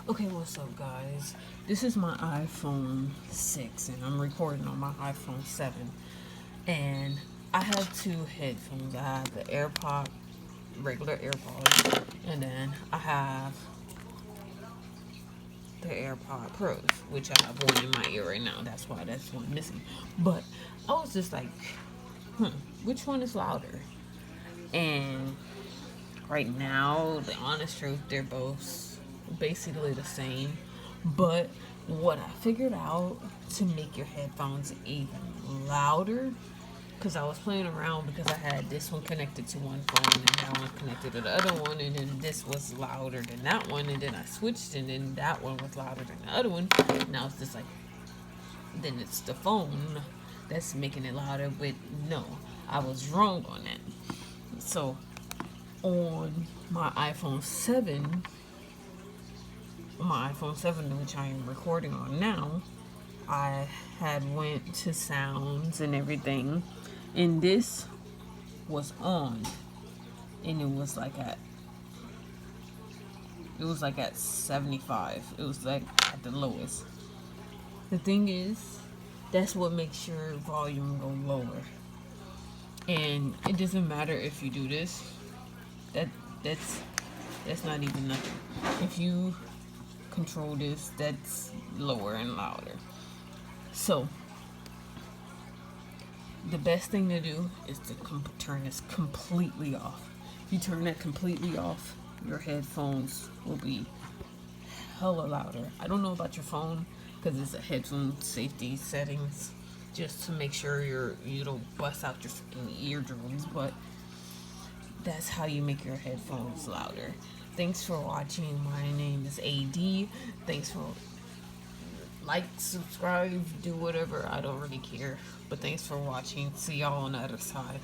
Okay, what's up, guys? This is my iPhone 6, and I'm recording on my iPhone 7. And I have two headphones. I have the AirPod, regular AirPods, and then I have the AirPod Pros, which I have one in my ear right now. That's why that's one missing. But I was just like, hmm, which one is louder? And right now, the honest truth, they're both basically the same. But what I figured out to make your headphones even louder, because I was playing around because I had this one connected to one phone and that one connected to the other one, and then this was louder than that one, and then I switched, and then that one was louder than the other one. Now it's just like, then it's the phone that's making it louder, but no, I was wrong on that. So on my iPhone 7, which I am recording on now, I had went to sounds and everything, and this was on, and it was like at 75. It was like at the lowest. The thing is, that's what makes your volume go lower, and it doesn't matter if you do this. That that's that's not even nothing. If you control this, that's lower and louder. So the best thing to do is to turn this completely off. If you turn that completely off, your headphones will be hella louder. I don't know about your phone because it's a headphone safety settings just to make sure you don't bust out your freaking eardrums, but that's how you make your headphones louder. Thanks for watching. My name is AD. Thanks for like, subscribe, do whatever. I don't really care. But thanks for watching. See y'all on the other side.